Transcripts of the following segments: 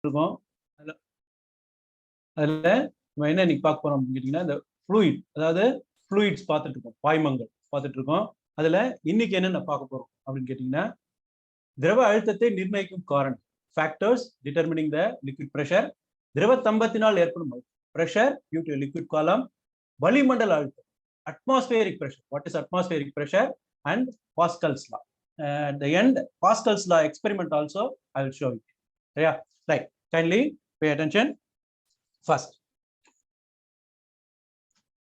இருக்கும். அதுல நம்ம என்ன இன்னைக்கு பார்க்க போறோம் அப்படின்னு கேட்டீங்கன்னா, இந்த ஃப்ளூயிட், அதாவது ஃப்ளூயிட்ஸ் பார்த்துட்டு இருக்கோம், பாய்மங்கள் பார்த்துட்டு இருக்கோம். அதுல இன்னைக்கு என்னென்ன பார்க்க போறோம் அப்படின்னு கேட்டீங்கன்னா, திரவ அழுத்தத்தை நிர்ணயிக்கும் காரணி, factors determining the liquid pressure, திரவ தம்பத்தினால் ஏற்படும் பிரஷர் டியூ டு லிக்விட் காலம், வளிமண்டல அழுத்தம், atmospheric pressure, what is atmospheric pressure, and Pascals law. At the end, Pascals law experiment also I will show it. Yeah, right. Kindly pay attention. First,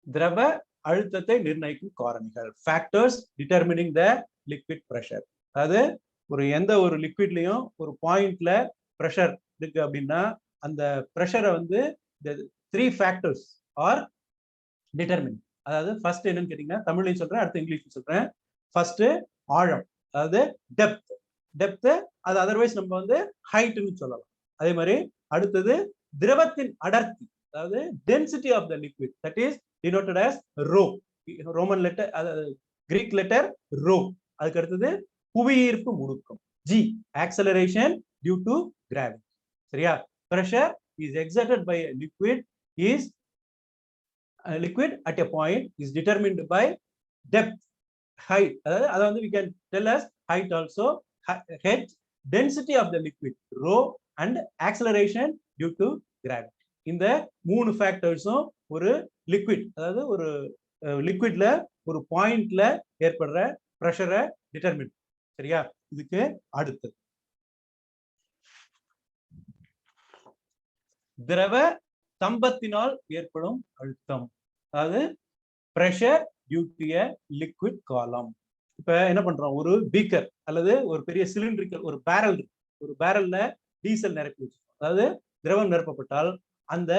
திரவ அழுத்தத்தை நிர்ணயிக்கும் காரணிகள், factors determining the liquid pressure. அதாவது எந்த ஒரு லிக்விட்லயும் ஒரு பாயிண்ட்ல pressure இருக்கு அப்படின்னா அந்த பிரஷரை வந்து த்ரீ ஃபேக்டர்ஸ் ஆர் டிட்டர்மின். அதாவது ஃபர்ஸ்ட் என்னன்னு கேட்டீங்கன்னா, தமிழ்லையும் சொல்றேன், அடுத்து இங்கிலீஷ்ல சொல்றேன். ஃபர்ஸ்ட் ஆழம், அதாவது டெப்த், அது அதர்வைஸ் நம்ம வந்து ஹைட்னு சொல்லலாம். அதே மாதிரி அடுத்தது திரவத்தின் அடர்த்தி, அதாவது density of the liquid, that is denoted as rho, Roman letter, Greek letter rho. அதுக்கு அடுத்தது புவியீர்ப்பு முடுக்கம், g, acceleration due to gravity. சரியா? pressure is exerted by a liquid at a point is determined by depth, height, அதாவது வந்து we can tell as height also, h, density of the liquid rho, and acceleration due to gravity. இந்த மூணு ஃபேக்டர்ஸும் ஒரு liquid, அதாவது ஒரு லிக்விட்ல ஒரு பாயிண்ட்ல ஏற்படுற பிரஷரை டிட்டர்மின். சரியா? இதுக்கு அடுத்தது திரவ தம்பத்தினால் ஏற்படும் அழுத்தம், அதாவது pressure due to a liquid column. இப்ப என்ன பண்றோம், ஒரு பீக்கர் அல்லது ஒரு பெரிய சிலிண்டரிக்கல் ஒரு பேரல்ல டீசல் நிரப்பி வச்சிருக்கோம். அதாவது திரவம் நிரப்பப்பட்டால் அந்த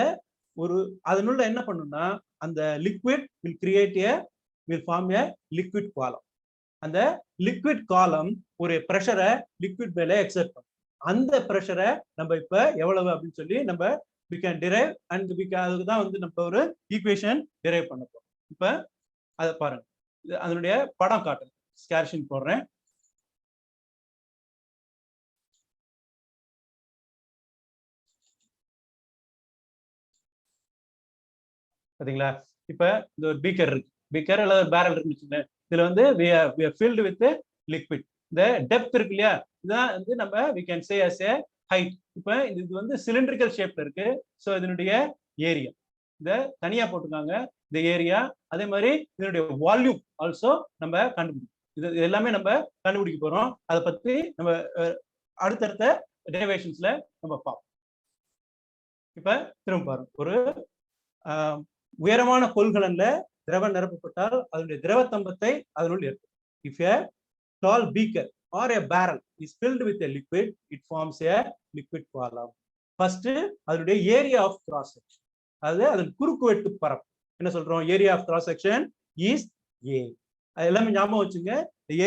அதனுள்ள என்ன பண்ணும்னா அந்த liquid will form a liquid column. அந்த லிக்விட் காலம் ஒரு பிரஷரை லிக்விட் மேல எக்ஸர்ட் பண்ணும். அந்த பிரஷரை நம்ம இப்ப எவ்வளவு அப்படின்னு சொல்லி நம்ம we can derive, and அதுக்கு தான் வந்து நம்ம ஒரு ஈக்குவேஷன் டிரைவ் பண்ண போறோம். இப்ப அதை பாருங்க, அதனுடைய படம் காட்டுறேன், ஸ்கேர்ஷன் போடுறேன். பாத்தீங்களா? இப்ப இந்த ஒரு பீக்கர் அல்லது பேரல் இருக்குன்னு, இதுல வந்து we are filled with liquid. இந்த டெப்த் இருக்கு இல்லையா, இதான் வந்து நம்ம we can say as a height. இப்ப இது வந்து சிலிண்ட்ரிக்கல் ஷேப்ல இருக்கு. சோ இதனுடைய ஏரியா இத தனியா போட்டுருக்காங்க, இந்த ஏரியா. அதே மாதிரி இதனுடைய வால்யூம் ஆல்சோ நம்ம கண்டுபிடிக்கணும். இது எல்லாமே நம்ம கண்டுபிடிக்க போறோம். அதை பத்தி நம்ம அடுத்தடுத்த டெரிவேஷன்ஸ்ல நம்ம பார்ப்போம். இப்ப திரும்ப பாருங்க, ஒரு உயரமான கொள்கலன்ல திரவம் நிரப்பப்பட்டால் அதனுடைய திரவத்தம்பத்தை அதனுள் ஏற்படும். If a tall beaker or a barrel is filled with a liquid, it forms a liquid column. First, அதனுடைய ஏரியா ஆஃப் கிராஸ் செக்ஷன், அதாவது அதன் குறுக்குவெட்டு பரப்பு என்ன சொல்றோம், area of cross section is A. அது எல்லாமே ஞாபகம் வச்சுங்க,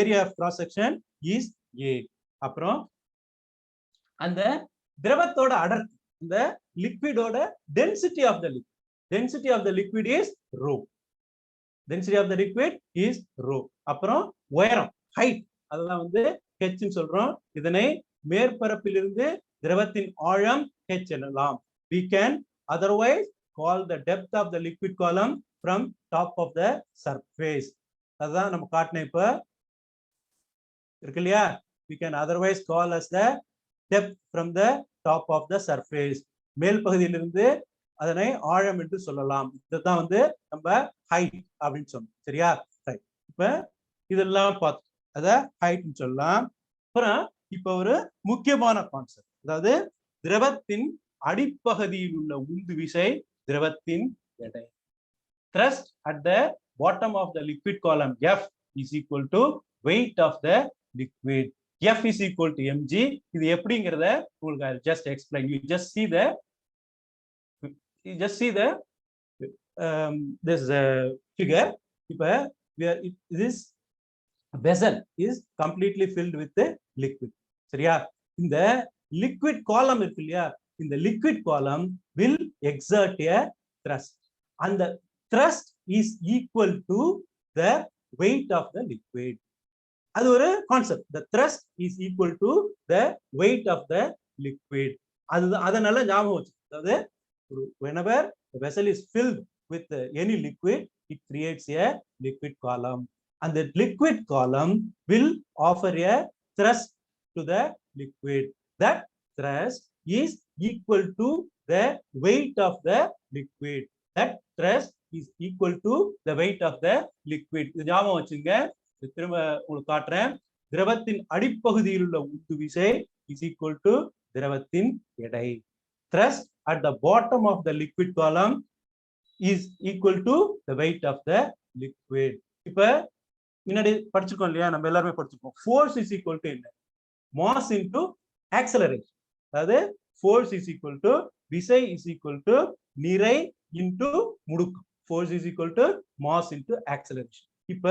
area of cross section is A. அப்புறம் அந்த திரவத்தோட அடர்த்தி, இந்த லிக்விடோட density of the liquid, density of the liquid is rho. Density of the liquid is rho. அப்புறம் உயரம், height, அதெல்லாம் வந்து h ன்னு சொல்றோம். இதனை மேற்பரப்பிலிருந்து திரவத்தின் ஆழம் h எனலாம். We can otherwise call the depth of the liquid column from top of the surface. அதான் நம்ம காட்டின இப்ப இருக்கு இல்லையா, we can otherwise call as the depth from the top of the surface. மேல் பகுதியிலிருந்து அதனை ஆழம் என்று சொல்லலாம். இதுதான் வந்து நம்ம ஹைட் அப்படின்னு சொன்னோம். சரியா? இப்ப இதெல்லாம் பார்த்து அத ஹைட்னு சொல்லலாம். அப்புறம் இப்ப ஒரு முக்கியமான கான்செப்ட், அதாவது திரவத்தின் அடிப்பகுதியில் உள்ள உந்து விசை திரவத்தின் எடை. Thrust at the bottom of the liquid column F is equal to weight of the liquid. F is equal to mg. இது எப்படிங்கறத உங்களுக்கு I'll just explain. You just see the this figure. This vessel is completely filled with the liquid. சரியா? இந்த liquid column இருக்கு இல்லையா, இந்த liquid column will exert a thrust, and the thrust is equal to the weight of the liquid. அது ஒரு concept. The thrust is equal to the weight of the liquid. அதனால ஞாபகம் வச்சு. அதாவது whenever the vessel is filled with any liquid, it creates a liquid column, and the liquid column will offer a thrust to the liquid. That thrust is equal to the weight of the liquid. That thrust is equal to the weight of the liquid. இது ஞாபகம் வச்சுங்க. திரும்ப உங்களுக்கு காட்டுறேன். திரவத்தின் அடிப்பகுதியில் உள்ள உந்து விசை is equal to திரவத்தின் எடை. Thrust at the bottom of the liquid column is equal to the weight of the liquid. இப்ப முன்னாடி படிச்சிருக்கோம் இல்லையா, நம்ம எல்லாருமே படிச்சிருக்கோம். Force is equal to என்ன? Mass into acceleration. அதாவது force is equal to விசை is equal to நிறை into முடுக்கம். Force is equal to mass into acceleration. இப்ப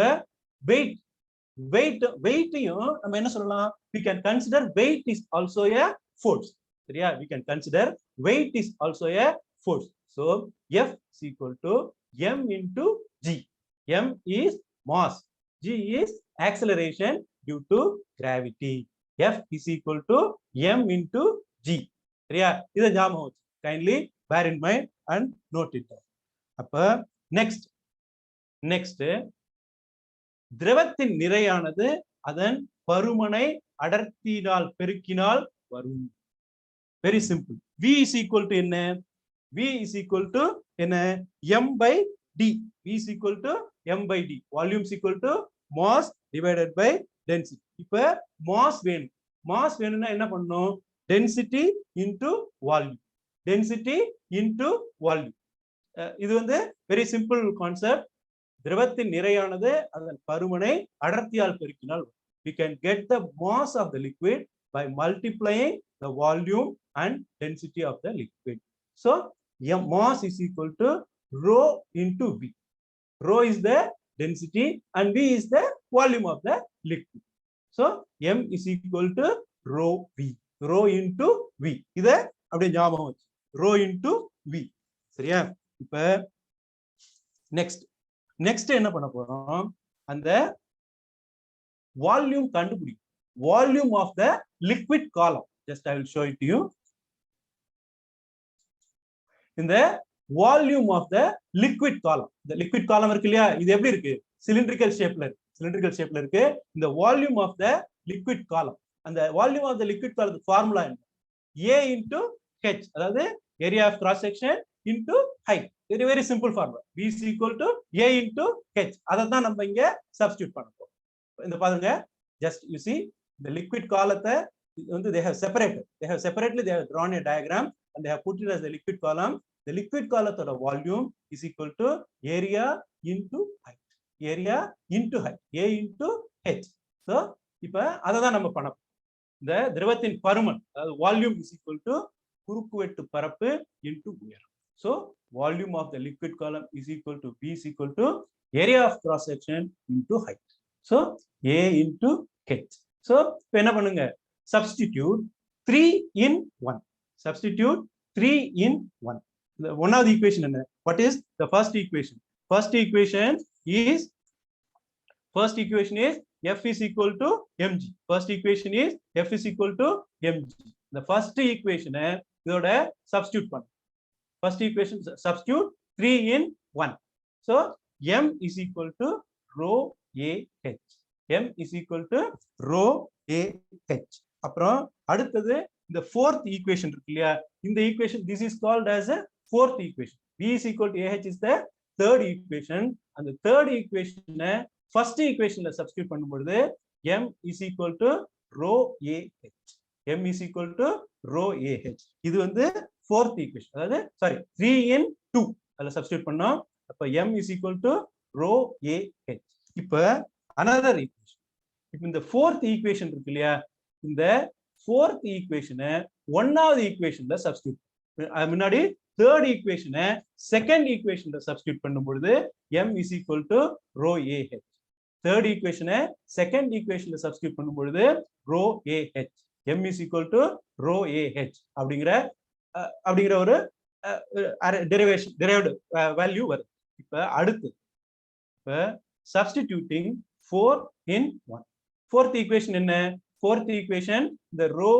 weight-யும் நம்ம என்ன சொல்லலாம்? We can consider weight is also a force. சரியா? We can consider weight is also a force. So F is equal to m into g. M is mass, g is acceleration due to gravity. F is equal to m into g. சரியா? இத ஞாபகம் வச்சு. Kindly bear in mind and note it down. அப்ப next திரவத்தின் நிறையானது அதன் பருமனை அடர்த்தியினால் பெருக்கினால் வரும். Very simple. V is equal to என்ன? V is equal to என்ன? M by D. V is equal to M by D. Volume is equal to mass divided by density. இப்ப mass வேணும். mass வேணும்னா என்ன பண்ணணும்? Density into volume. Density into volume. இது வந்து very simple concept. திரவத்தின் நிறையானது அதன் பருமனை அடர்த்தியால் பெருக்கினால் we can get the mass of the liquid by multiplying the volume and density of the liquid. So mass is equal to rho into V. Rho is the density and V is the volume of the liquid. So m is equal to rho V. Rho into V. இத அப்படியே ஞாபகம் வச்சு. Rho into V. சரியா? இப்ப next என்ன பண்ண போறோம்? அந்த வால்யூம் கண்டுபிடிக்கும். Volume of the liquid column. Just I will show it to you. இந்த volume of the liquid column. இந்த லிக்விட் காலம் இருக்கு இல்லையா, இது எப்படி இருக்கு? சிலிண்ட்ரிக்கல் ஷேப்ல இருக்கு. இந்த volume of the liquid column. அந்த வால்யூம் ஆஃப் த லிக்விட் காலத்துக்கு ஃபார்முலா என்ன? A into H. அதாவது area of cross section into height. Very simple formula. V is equal to A into H. அதான் நம்ம இங்க சப்ஸ்டிட்யூட் பண்ண போறோம். இந்த பாருங்க, just you see the liquid காலத்தை வந்து they have separately they have drawn a diagram and they have put it as the liquid column. The liquid காலத்தோட volume is equal to area into height. Area into height. A into H. So இப்ப அததான் நம்ம பண்ண போறோம். இந்த திரவத்தின் பருமன் அதாவது வால்யூம் is equal to குறுக்குவெட்டு பரப்பு into உயரம். So volume of the liquid column is equal to V is equal to area of cross section into height. So A into H. So இப்ப என்ன பண்ணுங்க? Substitute 3 in 1. Substitute 3 in 1. The one of the equation என்ன? What is the first equation? First equation is F is equal to mg. First equation is F is equal to mg. The first equation இதோட substitute பண்ணு. First equation substitute 3 in 1. So m is equal to rho a h. M is equal to rho a h. அப்புறம் அடுத்தது இந்த fourth equation இருக்கு இல்லையா, இந்த equation this is called as a fourth equation. V is equal to ah is the third equation. அந்த third equation first equationல substitute பண்ணும்போது m is equal to rho a h. M is equal to rho a h. இது வந்து fourth equation. அதாவது sorry 3 in 2 அதுல substitute பண்ணோம். அப்ப m is equal to rho a h. இப்ப another equation. இப்ப இந்த fourth equation இருக்கு இல்லையா, இந்த fourth equation ஒன்னாவது equationல சப்ஸ்டிட்யூட். முன்னாடி third equation second equationல சப்ஸ்டிட்யூட் பண்ணும்போது m is equal to rho a h. third equation second equationல சப்ஸ்டிட்யூட் பண்ணும்போது rho a h. m is equal to rho a h அப்படிங்கிற ஒரு derived value வருது. இப்ப அடுத்து இப்ப substituting 4 in 1. fourth equation என்ன? fourth equation, the rho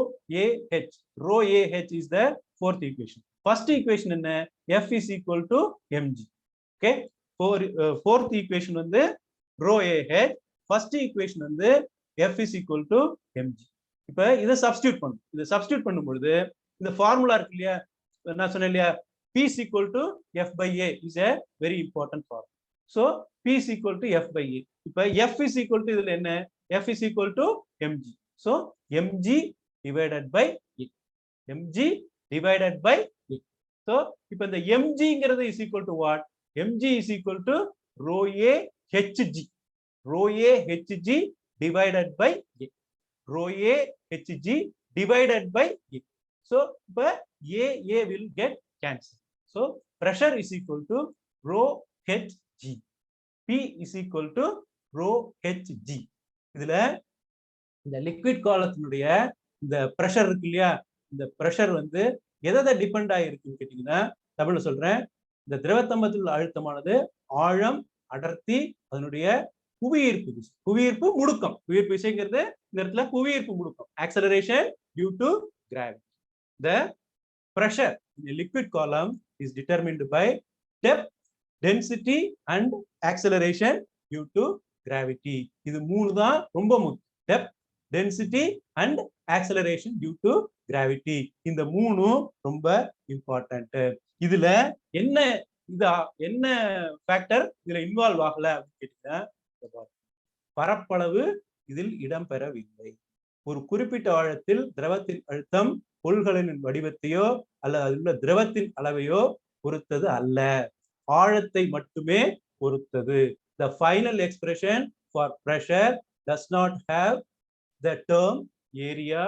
ah is the fourth equation. First equation என்ன? F is equal to mg. Okay, fourth equation வந்து rho ah, first equation வந்து F is equal to mg. இப்ப இதை substitute பண்ணும். இதை substitute பண்ணும்போது இந்த ஃபார்முலா இருக்கு இல்லையா, நான் சொன்னேன் இல்லையா, P is equal to F by A is a very important formula. So P is equal to F by A. இப்ப F is equal to இதுல என்ன? F is equal to mg. So mg divided by A. mg divided by A. So இப்ப இந்த mgங்கிறது is equal to what? mg is equal to rho A hg. Rho A hg divided by A. Rho A hg divided by A. So but A will get cancelled. So pressure is equal to rho hg. P is equal to rho hg. இதுல இந்த liquid காலத்தினுடைய இந்த pressure இருக்கு இல்லையா, இந்த pressure வந்து எதை depend ஆகிருக்குன்னு கேட்டீங்கன்னா, தமிழ்ல சொல்றேன், இந்த திரவத்தம்பத்தில் உள்ள அழுத்தமானது ஆழம், அடர்த்தி, அதனுடைய புவியீர்ப்பு முடுக்கம். புவியீர்ப்பு விசைங்கிறது இந்த இடத்துல புவியீர்ப்பு முடுக்கம், acceleration due to gravity. The pressure in a liquid column is determined by depth, density and acceleration due to gravity. இது மூணு தான் ரொம்ப முக்கியம். Depth, density and acceleration due to gravity. இந்த மூணும் ரொம்ப இம்பார்ட்டன்ட். இதுல என்ன ஃபேக்டர் இதுல இன்வால்வ் ஆகல அப்படின்னு கேட்டீங்கன்னா, பரப்பளவு இதில் இடம்பெறவில்லை. ஒரு குறிப்பிட்ட ஆழத்தில் திரவத்தின் அழுத்தம் பொருள்களின் வடிவத்தையோ அல்லது அதில் உள்ள திரவத்தின் அளவையோ பொறுத்தது அல்ல, ஆழத்தை மட்டுமே பொறுத்தது. The final expression for pressure does not have the term area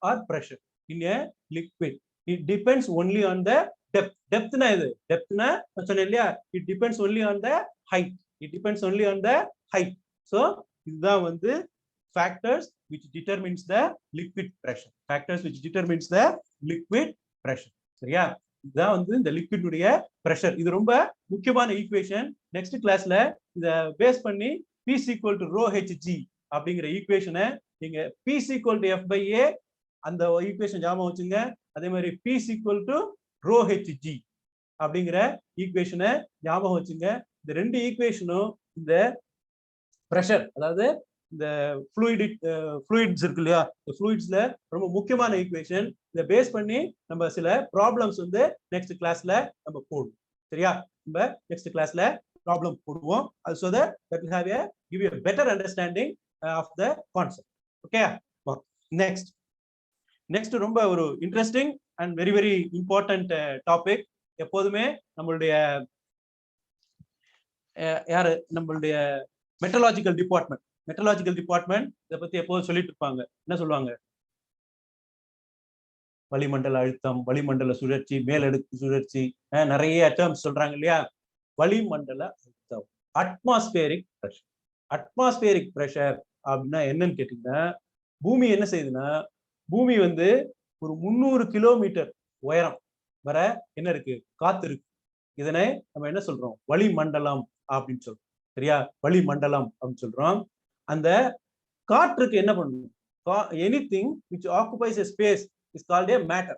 or pressure in a liquid. It depends only on the depth. Depth na idu, depth na சொன்னேன் இல்லையா, it depends only on the height. It depends only on the height. So இதுதான் வந்து factors which determines the liquid pressure. Factors which determines the liquid pressure. சரியா? இதுதான் வந்து இந்த liquid உடைய pressure. இது ரொம்ப முக்கியமான ஈக்குவேஷன். நெக்ஸ்ட் கிளாஸ்ல இத பேஸ் பண்ணி P is equal to rho hg அப்படிங்கிற ஈக்குவேஷனை நீங்க P is equal to F by A அந்த ஈக்குவேஷன் ஞாபகம் வச்சுங்க. அதே மாதிரி P is equal to rho hg அப்படிங்கிற ஈக்குவேஷனை ஞாபகம் வச்சுங்க. இந்த ரெண்டு ஈக்குவேஷனும் இந்த பிரஷர், அதாவது இந்த ஃப்ளூயிட்ஸ் இருக்கு இல்லையா, இந்த ஃப்ளூயிட்ஸ்ல ரொம்ப முக்கியமான ஈக்குவேஷன். இதை பேஸ் பண்ணி நம்ம சில ப்ராப்ளம்ஸ் வந்து நெக்ஸ்ட் கிளாஸ்ல நம்ம போடுவோம். சரியா? நம்ம நெக்ஸ்ட் கிளாஸ்ல ப்ராப்ளம் போடுவோம். அது so that will have a give you a better understanding of the concept. Okay, next ரொம்ப ஒரு interesting and very very important topic. எப்போதுமே நம்மளுடைய மெட்டலாஜிக்கல் டிபார்ட்மெண்ட் இதை பத்தி எப்போதும் சொல்லிட்டு இருப்பாங்க. என்ன சொல்லுவாங்க? வளிமண்டல அழுத்தம், வளிமண்டல சுழற்சி, மேலடுக்கு சுழற்சி, நிறைய டேர்ம்ஸ் சொல்றாங்க இல்லையா. வளிமண்டல அழுத்தம், அட்மாஸ்பியரிக் பிரஷர். அட்மாஸ்பியரிக் பிரஷர் அப்படின்னா என்னன்னு கேட்டீங்கன்னா, பூமி என்ன செய்யுதுன்னா, பூமி வந்து ஒரு 300 கிலோமீட்டர் உயரம் வர என்ன இருக்கு, காத்து இருக்கு. இதனை நம்ம என்ன சொல்றோம்? வளிமண்டலம் அப்படின்னு சொல்றோம். சரியா? வளிமண்டலம் அப்படின்னு சொல்றோம். அந்த காற்றுக்கு என்ன பண்ணும்? anything which occupies a space is called a matter.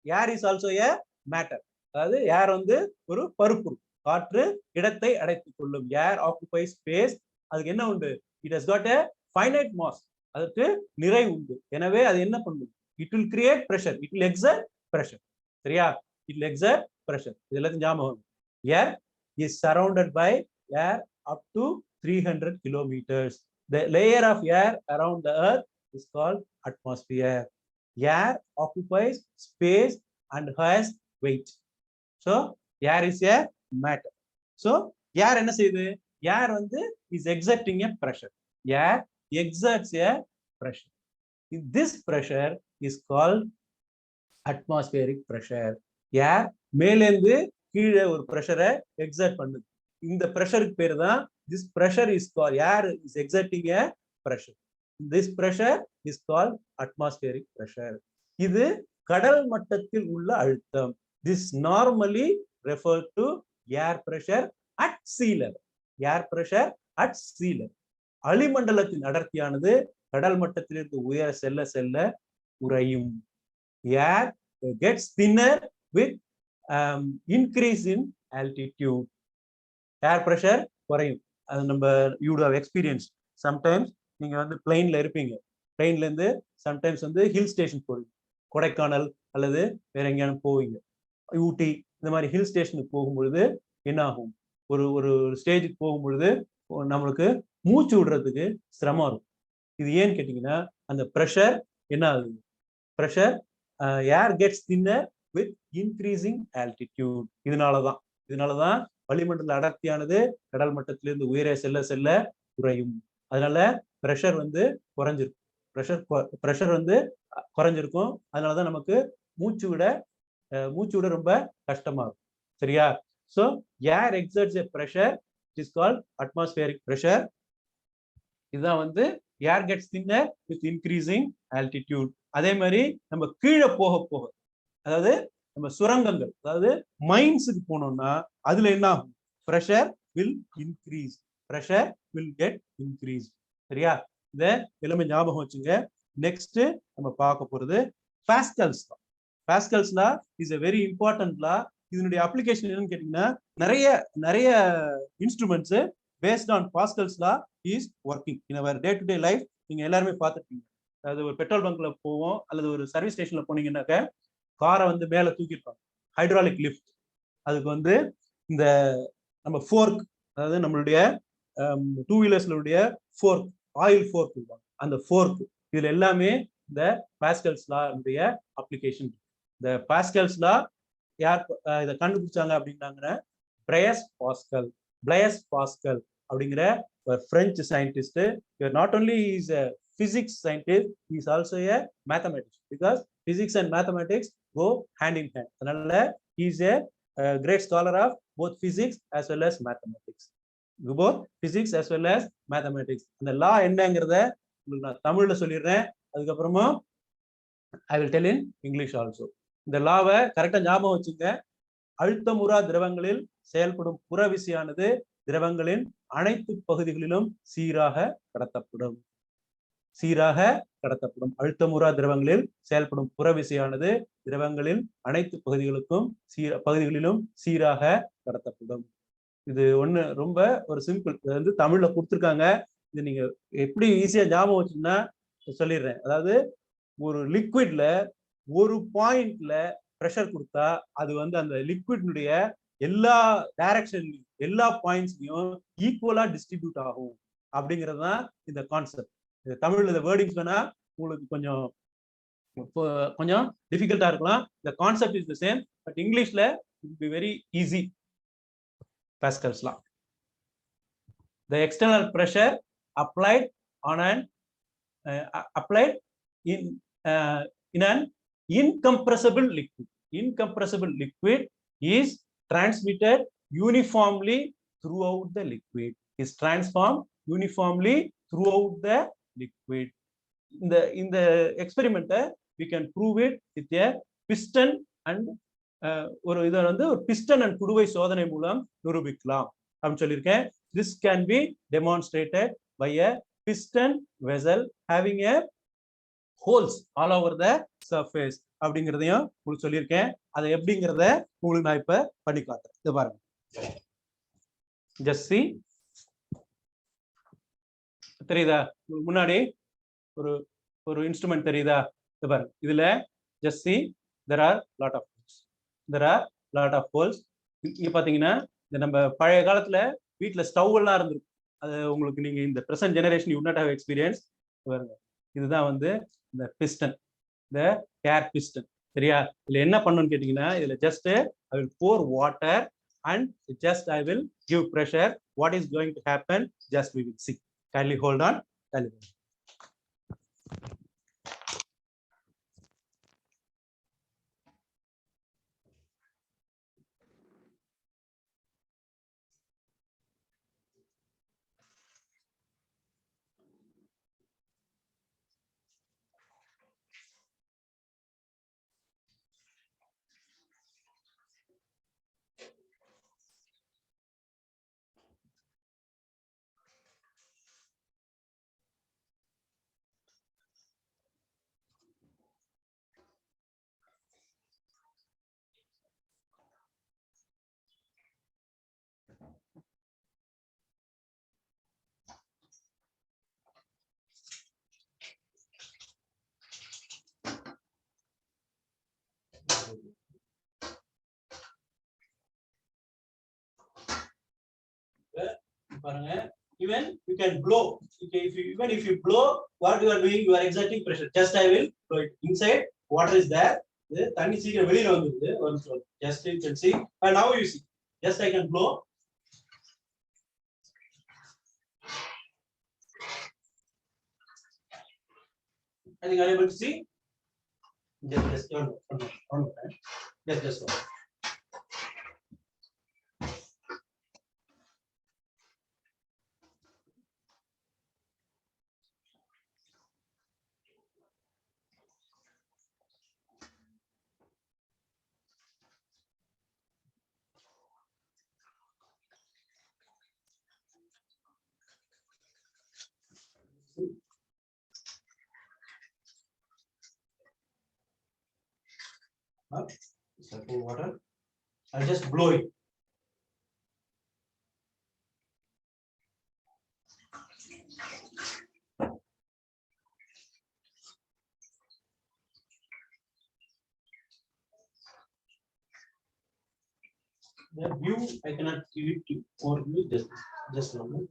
Air is also a matter. அதாவது ஏர் வந்து ஒரு பருப்பு. காற்று இடத்தை அடைத்துக் கொள்ளும். Air occupies space. அதுக்கு என்ன உண்டு? It has got a finite mass. அதுக்கு நிறை உண்டு. எனவே அது என்ன பண்ணும்? It will create pressure. It will exert pressure. சரியா? It will exert pressure. இதெல்லாம் ஞாபகம். Air is surrounded by air up to 300 kilometers. The layer of air around the earth is called atmosphere. Air occupies space and has weight. So air is a matter. So air என்ன செய்யுது? Air வந்து is exerting a pressure. Air exerts a pressure. This pressure is called atmospheric pressure. Air மேலேந்து கீழே ஒரு பிரஷரை exert பண்ணுது. இந்த பிரஷருக்கு பேரு தான், this pressure is called, air is exerting a pressure. This pressure is called atmospheric pressure. இது கடல் மட்டத்தில் உள்ள அழுத்தம். This normally referred to air pressure at sea level. Air pressure at sea level. அலிமண்டலத்தின் அடர்த்தியானது கடல் மட்டத்திலிருந்து உயர செல்ல செல்ல குறையும். Air gets thinner with increase in altitude. Air pressure குறையும். அது நம்ம யூ ஹவ் எக்ஸ்பீரியன்ஸ். சம்டைம்ஸ் நீங்க வந்து பிளைன்ல இருப்பீங்க. பிளைன்ல இருந்து சம்டைம்ஸ் வந்து ஹில் ஸ்டேஷன் போவீங்க. கொடைக்கானல் அல்லது வேற எங்கேயாலும் போவீங்க. ஊட்டி இந்த மாதிரி ஹில் ஸ்டேஷனுக்கு போகும்பொழுது என்ன ஆகும்? ஒரு ஒரு ஸ்டேஜுக்கு போகும்பொழுது நம்மளுக்கு மூச்சு விடுறதுக்கு சிரமம் இருக்கும். இது ஏன்னு கேட்டீங்கன்னா அந்த ப்ரெஷர் என்ன ஆகுது? Pressure air gets thinner with increasing altitude. இதனாலதான் வளிமண்டல அடர்த்தியானது கடல் மட்டத்திலிருந்து உயர செல்ல செல்ல குறையும். அதனால ப்ரெஷர் வந்து குறைஞ்சிருக்கும். ப்ரெஷர் வந்து குறைஞ்சிருக்கும். அதனாலதான் நமக்கு மூச்சு விட ரொம்ப கஷ்டமா இருக்கும். சரியா? So air exerts a pressure, it is called atmospheric pressure. இதுதான் வந்து air gets thinner with increasing altitude. அதே மாதிரி நம்ம கீழே போக அதாவது நம்ம சுரங்கங்கள், அதாவது மைன்ஸுக்கு போனோம்னா அதுல என்ன ஆகும்? pressure will increase. pressure will get increased. சரியா? இத எல்லாமே ஞாபகம் வச்சுங்க. நெக்ஸ்ட் நம்ம பார்க்க போறது Pascals law. Pascals law is a very important law. இதனுடைய அப்ளிகேஷன் என்னன்னு கேட்டீங்கன்னா நிறைய instruments based on Pascal's law is working in our day to day life. நீங்க எல்லாருமே பார்த்துருப்பீங்க. அதாவது ஒரு பெட்ரோல் பங்க்ல போவோம் அல்லது ஒரு சர்வீஸ் ஸ்டேஷன்ல போனீங்கன்னாக்க காரை வந்து மேல தூக்கிருப்பாங்க, ஹைட்ராலிக் லிஃப்ட். அதுக்கு வந்து இந்த நம்ம ஃபோர்க், அதாவது நம்மளுடைய டூ வீலர்ஸ்லுடைய ஃபோர்க், ஆயில் ஃபோர்க் இருப்பாங்க, அந்த ஃபோர்க், இதுல எல்லாமே இந்த பாஸ்கல்ஸ் லா அப்ளிகேஷன். இந்த பாஸ்கல்ஸ் லா யார் இதை கண்டுபிடிச்சாங்க அப்படின்னாங்கன்னா பிளையஸ் பாஸ்கல் அப்படிங்கிற ஒரு French scientist. Not only is a physics scientist, he is also a mathematician, because physics and mathematics go hand in hand. அதனால he is a great scholar of both physics as well as mathematics. அந்த லா என்னங்கிறத உங்களுக்கு நான் தமிழ்ல சொல்லிடுறேன். அதுக்கப்புறமா I will tell in English also. இந்த லாவை கரெக்டா ஞாபகம் வச்சுங்க. அழுத்தமுறா திரவங்களில் செயல்படும் புறவிசையானது திரவங்களின் அனைத்து பகுதிகளிலும் சீராக கடத்தப்படும். அழுத்தமுறா திரவங்களில் செயல்படும் புறவிசையானது திரவங்களின் அனைத்து பகுதிகளிலும் சீராக கடத்தப்படும். இது ஒண்ணு ரொம்ப ஒரு சிம்பிள். இது வந்து தமிழ்ல கொடுத்துருக்காங்க. இது நீங்க எப்படி ஈஸியா ஞாபகம் வச்சுன்னா சொல்லிடுறேன். அதாவது ஒரு லிக்விட்ல ஒரு பாயிண்ட்ல பிரஷர் கொடுத்தா அது வந்து அந்த லிக்விட்னுடைய எல்லா டைரக்ஷன்லயும் எல்லா பாயிண்ட்ஸ்லயும் ஈக்குவலா டிஸ்ட்ரிபியூட் ஆகும் அப்படிங்கிறது தான் இந்த கான்செப்ட். தமிழ்ல இந்த வேர்டிங்ஸ் வேணா உங்களுக்கு கொஞ்சம் டிஃபிகல்ட்டா இருக்கலாம். இந்த concept is the same, but இங்கிலீஷ்ல it be very easy. Pascal's law. The external pressure applied in an incompressible liquid is transmitted uniformly throughout the liquid. Is transformed uniformly throughout the liquid. In the experiment we can prove it with a piston and ஒரு இதை வந்து ஒரு piston and குடுவை சோதனை மூலம் நிரூபிக்கலாம் அப்படின்னு சொல்லியிருக்கேன். This can be demonstrated by a piston vessel having a holes all over the surface அப்படிங்கிறதையும் உங்களுக்கு சொல்லியிருக்கேன். அதை எப்படிங்கிறத உங்களுக்கு நான் இப்ப பண்ணி காட்டுறேன். இது பாருங்க. Just see. தெரியுதா? முன்னாடி ஒரு இன்ஸ்ட்ருமெண்ட் தெரியுதா? இது பாருங்க. இதுல just see, there are lot of holes. இங்க பாத்தீங்கன்னா இந்த நம்ம பழைய காலத்துல வீட்டுல ஸ்டவ் எல்லாம் இருந்திருக்கும். அது உங்களுக்கு நீங்க இந்த present generation you not have experience. பாருங்க, இதுதான் வந்து இந்த பிஸ்டன், இந்த ஏர் பிஸ்டன். சரியா? இதுல என்ன பண்ணணும்னு கேட்டீங்கன்னா, இதுல just I will bore water and just I will give pressure. What is going to happen? Just we will see. Kindly hold on. Even you can blow. Even if you blow, what you are doing, you are exerting pressure. Just I will blow it. Inside, water is there. Just you can see. And now you see. Just I can blow. I think I am able to see. Just on. Just one. Circle water. I'll just blow it. The view I cannot give it to or view just one minute.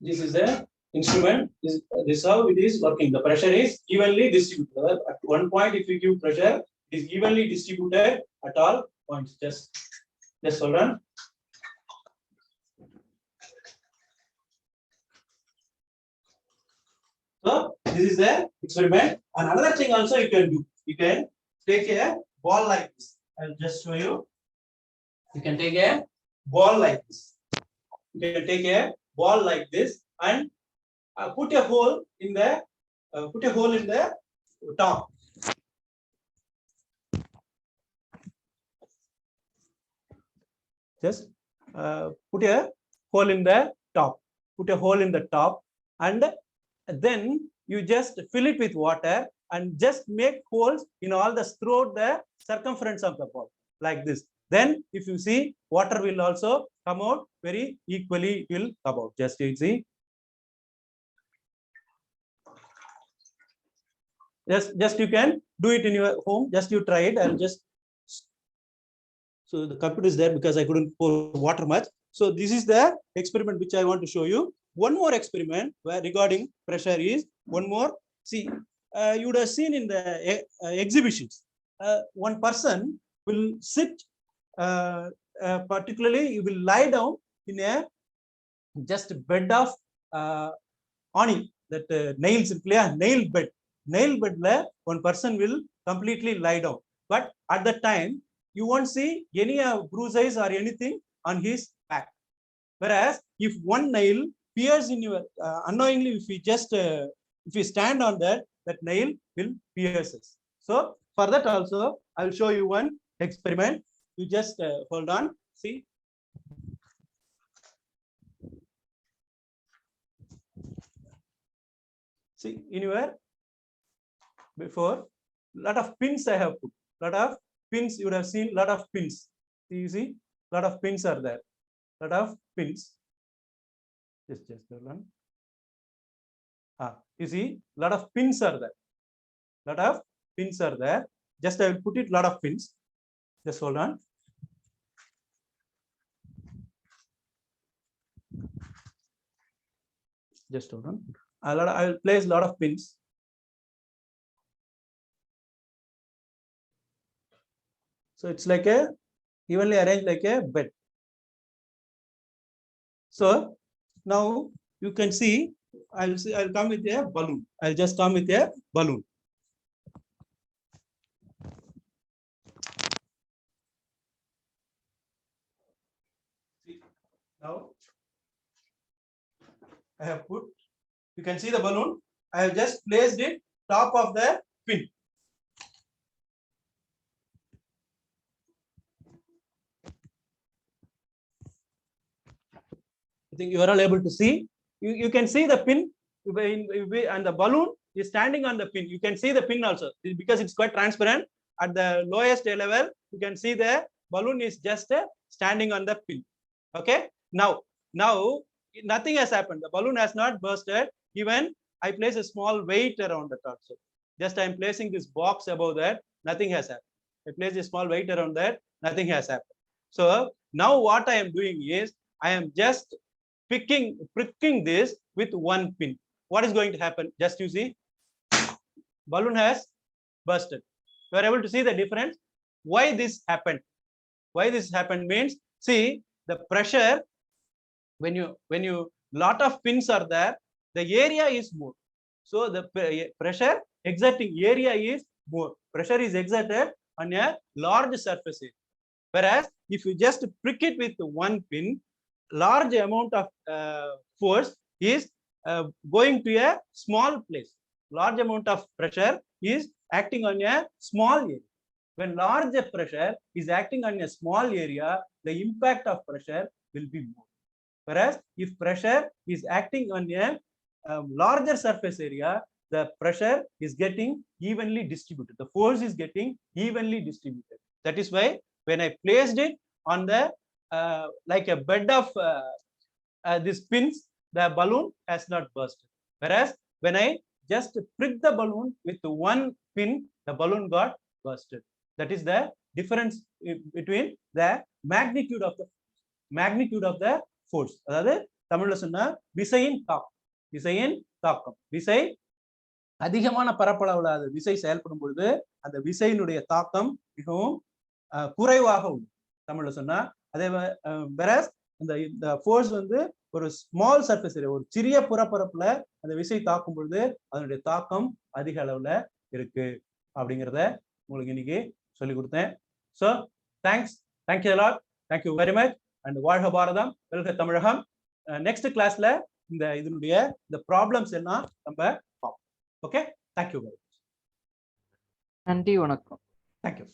This is the instrument. This is how it is working. The pressure is evenly distributed. At one point, if you give pressure, it is evenly distributed at all points. Just hold on. So this is the experiment. And another thing also you can do. You can take a ball like this. I'll just show you. You can take a ball like this. You can take a ball like this and put a hole in the top. Just put a hole in the top. Put a hole in the top, and then you just fill it with water and just make holes in all the throughout the circumference of the ball like this. Then if you see, water will also come out very equally. It will come out. Just you see. Just you can do it in your home. Just you try it. I'll just. So the computer is there because I couldn't pour water much. So this is the experiment which I want to show you. One more experiment where regarding pressure is one more. See, you would have seen in the exhibitions. One person will sit. Particularly, you will lie down in a just bed of awning that nails nail bed. Nail bed where one person will completely lie down. But at the time, you won't see any bruises or anything on his back. Whereas if one nail pierces in your unknowingly, if you stand on that nail will pierces. So for that also, I will show you one experiment. You just hold on. See. See, in your before, lot of pins I have put. Lot of pins, you would have seen lot of pins. You see, lot of pins are there. Lot of pins. Just hold on. You see, lot of pins are there. Lot of pins are there. Just I will put it lot of pins. Just hold on. Just hold on. I will place a lot of pins. So it's like a evenly arranged like a bed. So now you can see. I'll come with a balloon. I'll just come with a balloon. See, now I have put. You can see the balloon. I have just placed it top of the pin. I think you are all able to see. You can see the pin and the balloon is standing on the pin. You can see the pin also because it's quite transparent. at the lowest level, you can see the balloon is just standing on the pin. Okay, now nothing has happened. The balloon has not bursted. Even I place a small weight around the top. So just I am placing this box above that, nothing has happened. I place a small weight around that, nothing has happened. So now what I am doing is I am just pricking this with one pin. What is going to happen? Just you see, balloon has bursted. You are able to see the difference. Why this happened? Why this happened means, see the pressure, when you lot of pins are there, the area is more. So the pressure exerting area is more. Pressure is exerted on a large surface area. Whereas if you just prick it with one pin, large amount of force is going to a small place. Large amount of pressure is acting on a small area. When large pressure is acting on a small area, the impact of pressure will be more. Whereas if pressure is acting on a larger surface area, the pressure is getting evenly distributed. The force is getting evenly distributed. That is why when I placed it on the like a bed of these pins, the balloon has not bursted. Whereas when I just prick the balloon with one pin, the balloon got bursted. That is the difference between the magnitude of the force. அதாவது தமிழ்ல சொன்னா விசையின் தாக்கம். விசையின் தாக்கம். விசை அதிகமான பரப்பளவுல அது விசை செயல்படும் பொழுது அந்த விசையினுடைய தாக்கம் மிகவும் குறைவாக உள்ளது தமிழ்ல சொன்னா. அதே whereas இந்த ஃபோர்ஸ் வந்து ஒரு ஸ்மால் சர்ஃபேஸ் ஏரியா, ஒரு சிறிய புறப்பரப்புல அந்த விசை தாக்கும் பொழுது அதனுடைய தாக்கம் அதிக அளவுல இருக்கு அப்படிங்கிறத உங்களுக்கு இன்னைக்கு சொல்லி கொடுத்தேன். So thank you a lot, thank you very much. And வாழ்க பாரதம், வெல்க தமிழகம். நெக்ஸ்ட் கிளாஸ்ல இதனுடைய இந்த ப்ராப்ளம்ஸ் எல்லாம் நம்ம பார்ப்போம். Okay, thank you very much. நன்றி, வணக்கம். தேங்க்யூ.